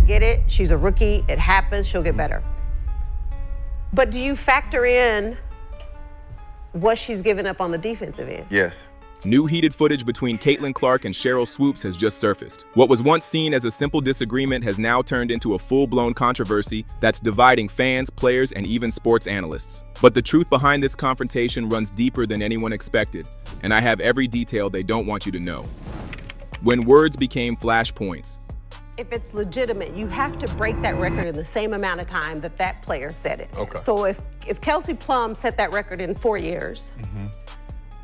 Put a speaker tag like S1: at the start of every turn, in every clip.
S1: get it. She's a rookie. It happens. She'll get better. But do you factor in what she's given up on the defensive end?
S2: Yes.
S3: New heated footage between Caitlin Clark and Sheryl Swoopes has just surfaced. What was once seen as a simple disagreement has now turned into a full-blown controversy that's dividing fans, players, and even sports analysts. But the truth behind this confrontation runs deeper than anyone expected, and I have every detail they don't want you to know. When words became flashpoints.
S1: If it's legitimate, you have to break that record in the same amount of time that that player set it.
S2: Okay.
S1: So if Kelsey Plum set that record in 4 years,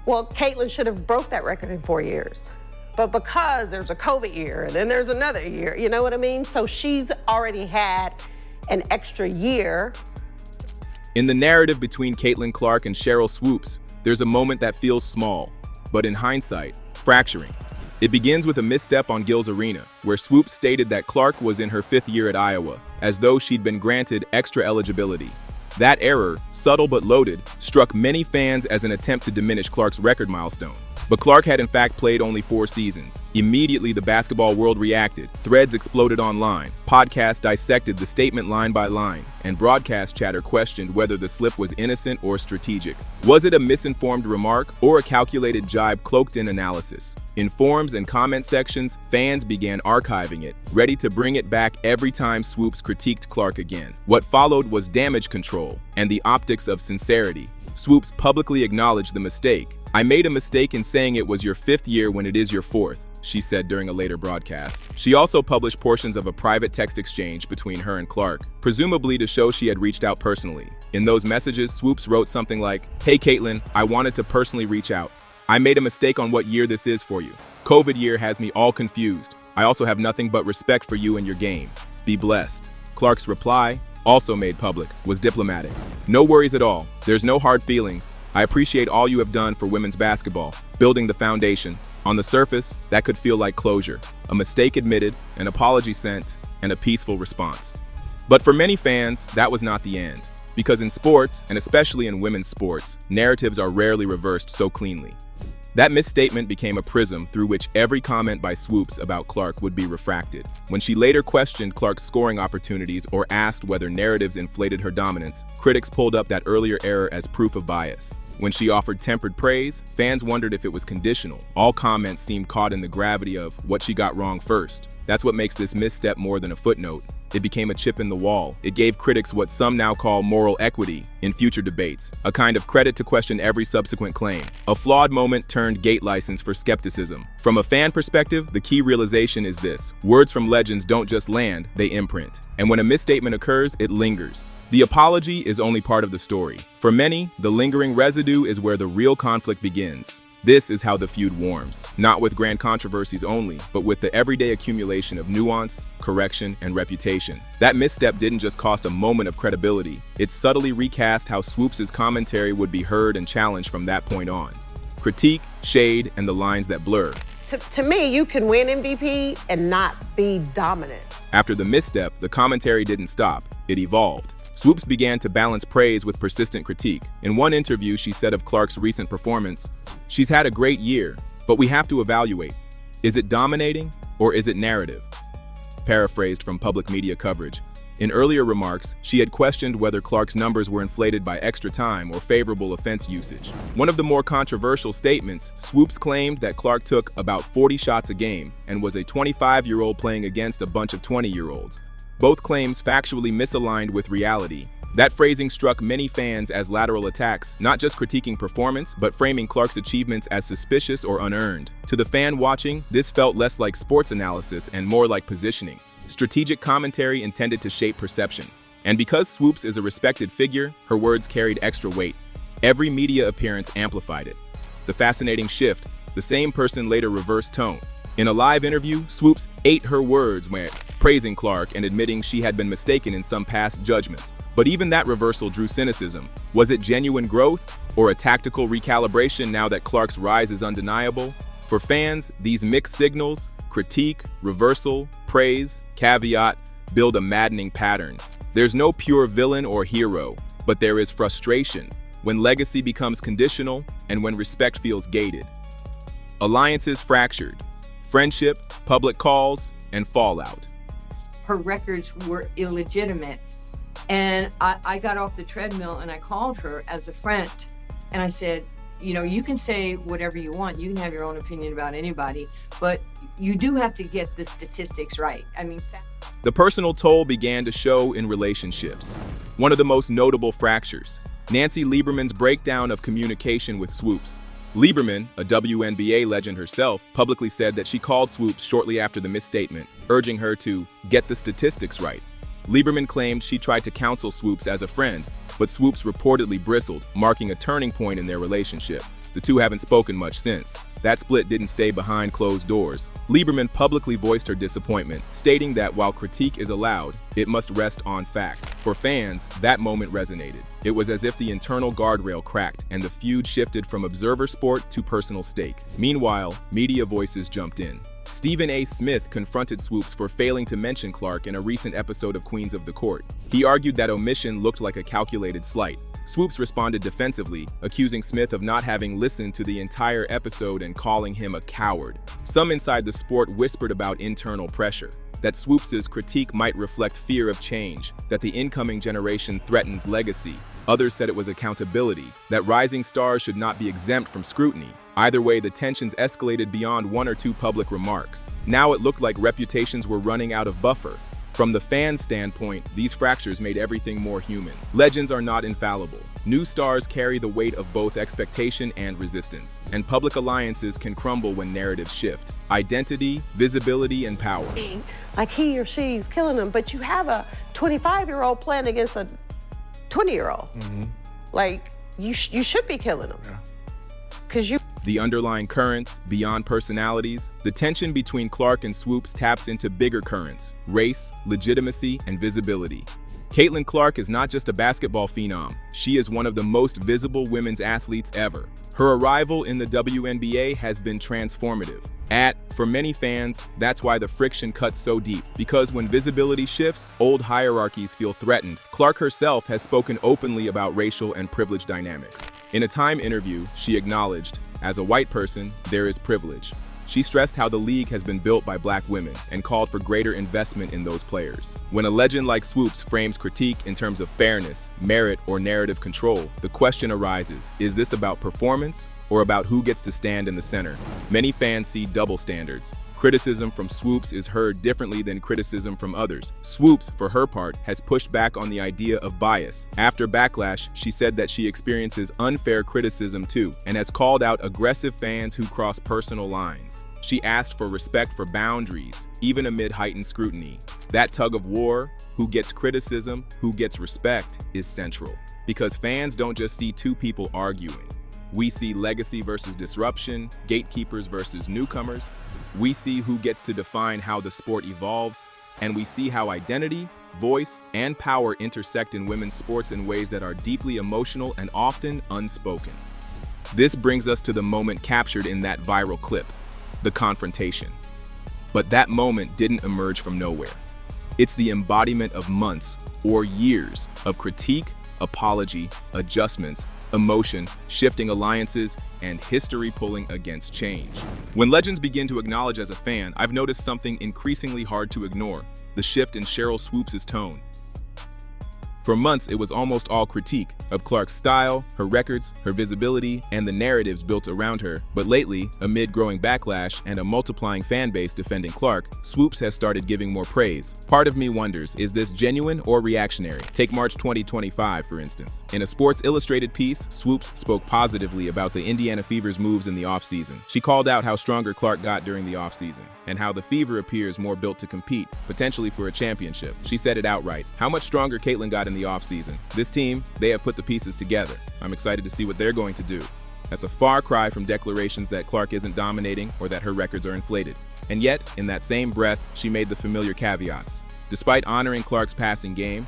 S1: well, Caitlin should have broke that record in 4 years. But because there's a COVID year and then there's another year, you know what I mean? So she's already had an extra year.
S3: In the narrative between Caitlin Clark and Sheryl Swoopes, there's a moment that feels small, but in hindsight, fracturing. It begins with a misstep on Gil's Arena, where Swoopes stated that Clark was in her 5th year at Iowa, as though she'd been granted extra eligibility. That error, subtle but loaded, struck many fans as an attempt to diminish Clark's record milestone. But Clark had in fact played only 4 seasons. Immediately, the basketball world reacted. Threads exploded online. Podcasts dissected the statement line by line, and broadcast chatter questioned whether the slip was innocent or strategic. Was it a misinformed remark or a calculated jibe cloaked in analysis? In forums and comment sections, fans began archiving it, ready to bring it back every time Swoopes critiqued Clark again. What followed was damage control and the optics of sincerity. Swoopes publicly acknowledged the mistake. "I made a mistake in saying it was your 5th year when it is your 4th," she said during a later broadcast. She also published portions of a private text exchange between her and Clark, presumably to show she had reached out personally. In those messages, Swoopes wrote something like, "Hey Caitlin, I wanted to personally reach out. I made a mistake on what year this is for you. COVID year has me all confused. I also have nothing but respect for you and your game. Be blessed." Clark's reply, also made public, was diplomatic. "No worries at all. There's no hard feelings. I appreciate all you have done for women's basketball, building the foundation." On the surface, that could feel like closure. A mistake admitted, an apology sent, and a peaceful response. But for many fans, that was not the end. Because in sports, and especially in women's sports, narratives are rarely reversed so cleanly. That misstatement became a prism through which every comment by Swoopes about Clark would be refracted. When she later questioned Clark's scoring opportunities or asked whether narratives inflated her dominance, critics pulled up that earlier error as proof of bias. When she offered tempered praise, fans wondered if it was conditional. All comments seemed caught in the gravity of what she got wrong first. That's what makes this misstep more than a footnote. It became a chip in the wall. It gave critics what some now call moral equity in future debates, a kind of credit to question every subsequent claim. A flawed moment turned gate license for skepticism. From a fan perspective, the key realization is this: words from legends don't just land, they imprint. And when a misstatement occurs, it lingers. The apology is only part of the story. For many, the lingering residue is where the real conflict begins. This is how the feud warms, not with grand controversies only, but with the everyday accumulation of nuance, correction, and reputation. That misstep didn't just cost a moment of credibility, it subtly recast how Swoopes' commentary would be heard and challenged from that point on. Critique, shade, and the lines that blur.
S1: To me, you can win MVP and not be dominant.
S3: After the misstep, the commentary didn't stop, it evolved. Swoopes began to balance praise with persistent critique. In one interview, she said of Clark's recent performance, "She's had a great year, but we have to evaluate. Is it dominating or is it narrative?" Paraphrased from public media coverage. In earlier remarks, she had questioned whether Clark's numbers were inflated by extra time or favorable offense usage. One of the more controversial statements, Swoopes claimed that Clark took about 40 shots a game and was a 25-year-old playing against a bunch of 20-year-olds. Both claims factually misaligned with reality. That phrasing struck many fans as lateral attacks, not just critiquing performance, but framing Clark's achievements as suspicious or unearned. To the fan watching, this felt less like sports analysis and more like positioning. Strategic commentary intended to shape perception. And because Swoopes is a respected figure, her words carried extra weight. Every media appearance amplified it. The fascinating shift, the same person later reversed tone. In a live interview, Swoopes ate her words when praising Clark and admitting she had been mistaken in some past judgments. But even that reversal drew cynicism. Was it genuine growth or a tactical recalibration now that Clark's rise is undeniable? For fans, these mixed signals, critique, reversal, praise, caveat, build a maddening pattern. There's no pure villain or hero, but there is frustration when legacy becomes conditional and when respect feels gated. Alliances fractured, friendship, public calls, and fallout.
S2: her records were illegitimate. And I got off the treadmill and I called her as a friend. And I said, you know, you can say whatever you want. You can have your own opinion about anybody, but you do have to get the statistics right. I mean,
S3: the personal toll began to show in relationships. One of the most notable fractures, Nancy Lieberman's breakdown of communication with Swoopes. Lieberman, a WNBA legend herself, publicly said that she called Swoopes shortly after the misstatement, urging her to get the statistics right. Lieberman claimed she tried to counsel Swoopes as a friend, but Swoopes reportedly bristled, marking a turning point in their relationship. The two haven't spoken much since. That split didn't stay behind closed doors. Lieberman publicly voiced her disappointment, stating that while critique is allowed, it must rest on fact. For fans, that moment resonated. It was as if the internal guardrail cracked and the feud shifted from observer sport to personal stake. Meanwhile, media voices jumped in. Stephen A. Smith confronted Swoopes for failing to mention Clark in a recent episode of Queens of the Court. He argued that omission looked like a calculated slight. Swoopes responded defensively, accusing Smith of not having listened to the entire episode and calling him a coward. Some inside the sport whispered about internal pressure, that Swoopes' critique might reflect fear of change, that the incoming generation threatens legacy. Others said it was accountability, that rising stars should not be exempt from scrutiny. Either way, the tensions escalated beyond one or two public remarks. Now it looked like reputations were running out of buffer. From the fans' standpoint, these fractures made everything more human. Legends are not infallible. New stars carry the weight of both expectation and resistance, and public alliances can crumble when narratives shift. Identity, visibility, and power.
S1: Like he or she's killing them, but you have a 25-year-old playing against a 20-year-old. Like, you should be killing them. Because you...
S3: The underlying currents, beyond personalities, the tension between Clark and Swoopes taps into bigger currents: race, legitimacy, and visibility. Caitlin Clark is not just a basketball phenom, she is one of the most visible women's athletes ever. Her arrival in the WNBA has been transformative. For many fans, that's why the friction cuts so deep. Because when visibility shifts, old hierarchies feel threatened. Clark herself has spoken openly about racial and privilege dynamics. In a Time interview, she acknowledged, as a white person, there is privilege. She stressed how the league has been built by black women and called for greater investment in those players. When a legend like Swoopes frames critique in terms of fairness, merit, or narrative control, the question arises, is this about performance or about who gets to stand in the center? Many fans see double standards. Criticism from Swoopes is heard differently than criticism from others. Swoopes, for her part, has pushed back on the idea of bias. After Backlash, she said that she experiences unfair criticism too, and has called out aggressive fans who cross personal lines. She asked for respect for boundaries, even amid heightened scrutiny. That tug of war, who gets criticism, who gets respect, is central. Because fans don't just see two people arguing. We see legacy versus disruption, gatekeepers versus newcomers. We see who gets to define how the sport evolves, and we see how identity, voice, and power intersect in women's sports in ways that are deeply emotional and often unspoken. This brings us to the moment captured in that viral clip, the confrontation. But that moment didn't emerge from nowhere. It's the embodiment of months or years of critique, apology, adjustments, emotion, shifting alliances, and history pulling against change. When legends begin to acknowledge as a fan, I've noticed something increasingly hard to ignore: the shift in Sheryl Swoopes' tone. For months, it was almost all critique of Clark's style, her records, her visibility, and the narratives built around her. But lately, amid growing backlash and a multiplying fan base defending Clark, Swoopes has started giving more praise. Part of me wonders, is this genuine or reactionary? Take March 2025, for instance. In a Sports Illustrated piece, Swoopes spoke positively about the Indiana Fever's moves in the offseason. She called out how stronger Clark got during the offseason, and how the Fever appears more built to compete, potentially for a championship. She said it outright. How much stronger Caitlin got in the offseason. This team, they have put the pieces together. I'm excited to see what they're going to do. That's a far cry from declarations that Clark isn't dominating or that her records are inflated. And yet, in that same breath, she made the familiar caveats. Despite honoring Clark's passing game,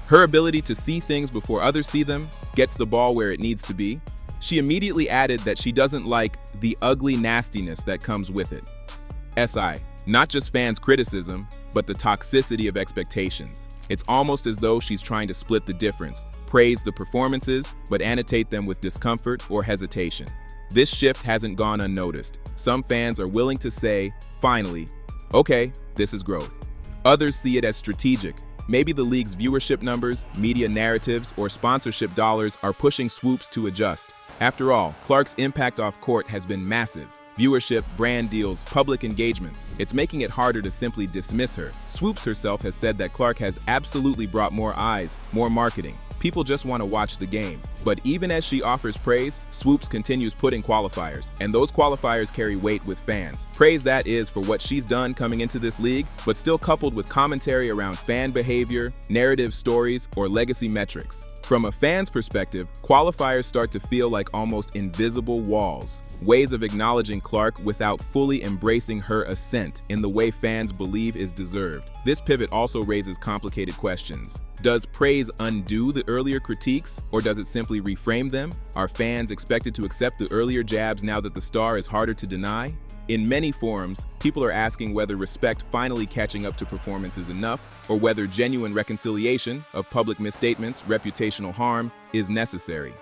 S3: her ability to see things before others see them, gets the ball where it needs to be, she immediately added that she doesn't like the ugly nastiness that comes with it. Not just fans' criticism, but the toxicity of expectations. It's almost as though she's trying to split the difference, praise the performances, but annotate them with discomfort or hesitation. This shift hasn't gone unnoticed. Some fans are willing to say, finally, okay, this is growth. Others see it as strategic. Maybe the league's viewership numbers, media narratives, or sponsorship dollars are pushing Swoopes to adjust. After all, Clark's impact off court has been massive. Viewership, brand deals, public engagements. It's making it harder to simply dismiss her. Swoopes herself has said that Clark has absolutely brought more eyes, more marketing. People just want to watch the game. But even as she offers praise, Swoopes continues putting qualifiers, and those qualifiers carry weight with fans. Praise that is for what she's done coming into this league, but still coupled with commentary around fan behavior, narrative stories, or legacy metrics. From a fan's perspective, qualifiers start to feel like almost invisible walls, ways of acknowledging Clark without fully embracing her ascent in the way fans believe is deserved. This pivot also raises complicated questions. Does praise undo the earlier critiques, or does it simply reframe them? Are fans expected to accept the earlier jabs now that the star is harder to deny? In many forums, people are asking whether respect finally catching up to performance is enough, or whether genuine reconciliation of public misstatements, reputational harm, is necessary.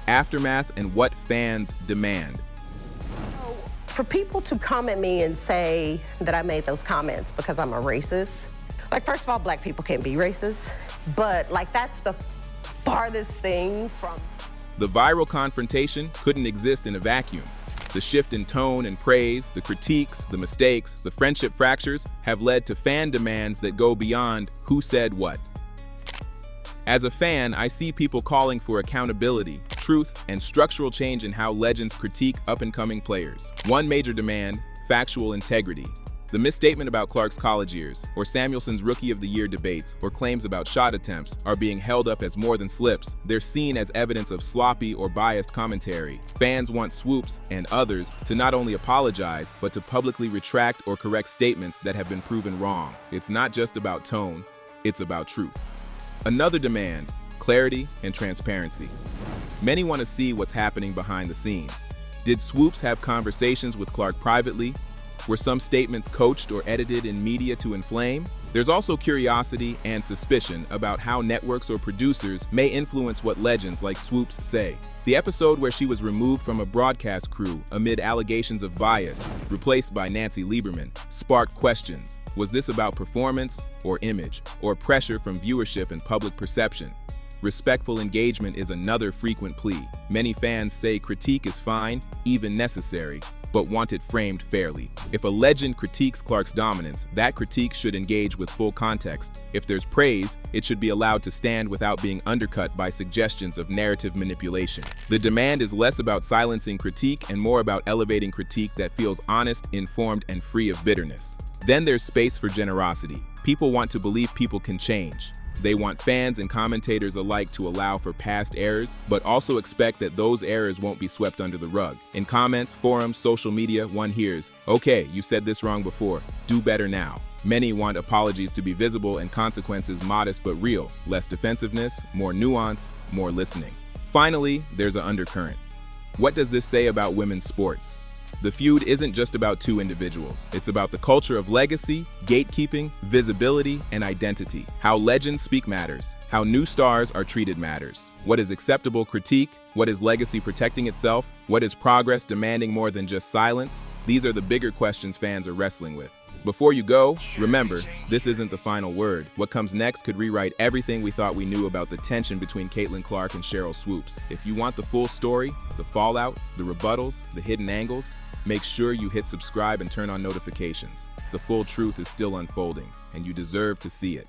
S3: Aftermath and what fans demand.
S1: For people to come at me and say that I made those comments because I'm a racist, like, first of all, black people can't be racist, but like, that's the farthest thing from.
S3: The viral confrontation couldn't exist in a vacuum. The shift in tone and praise, the critiques, the mistakes, the friendship fractures have led to fan demands that go beyond who said what. As a fan, I see people calling for accountability, truth, and structural change in how legends critique up-and-coming players. One major demand, factual integrity. The misstatement about Clark's college years, or Samuelson's Rookie of the Year debates, or claims about shot attempts are being held up as more than slips. They're seen as evidence of sloppy or biased commentary. Fans want Swoopes and others to not only apologize, but to publicly retract or correct statements that have been proven wrong. It's not just about tone, it's about truth. Another demand, clarity and transparency. Many want to see what's happening behind the scenes. Did Swoopes have conversations with Clark privately? Were some statements coached or edited in media to inflame? There's also curiosity and suspicion about how networks or producers may influence what legends like Swoopes say. The episode where she was removed from a broadcast crew amid allegations of bias, replaced by Nancy Lieberman, sparked questions. Was this about performance or image, or pressure from viewership and public perception? Respectful engagement is another frequent plea. Many fans say critique is fine, even necessary, but want it framed fairly. If a legend critiques Clark's dominance, that critique should engage with full context. If there's praise, it should be allowed to stand without being undercut by suggestions of narrative manipulation. The demand is less about silencing critique and more about elevating critique that feels honest, informed, and free of bitterness. Then there's space for generosity. People want to believe people can change. They want fans and commentators alike to allow for past errors, but also expect that those errors won't be swept under the rug. In comments, forums, social media, one hears, "Okay, you said this wrong before. Do better now." Many want apologies to be visible and consequences modest but real. Less defensiveness, more nuance, more listening. Finally, there's an undercurrent. What does this say about women's sports? The feud isn't just about two individuals. It's about the culture of legacy, gatekeeping, visibility, and identity. How legends speak matters. How new stars are treated matters. What is acceptable critique? What is legacy protecting itself? What is progress demanding more than just silence? These are the bigger questions fans are wrestling with. Before you go, remember, this isn't the final word. What comes next could rewrite everything we thought we knew about the tension between Caitlin Clark and Sheryl Swoopes. If you want the full story, the fallout, the rebuttals, the hidden angles, make sure you hit subscribe and turn on notifications. The full truth is still unfolding, and you deserve to see it.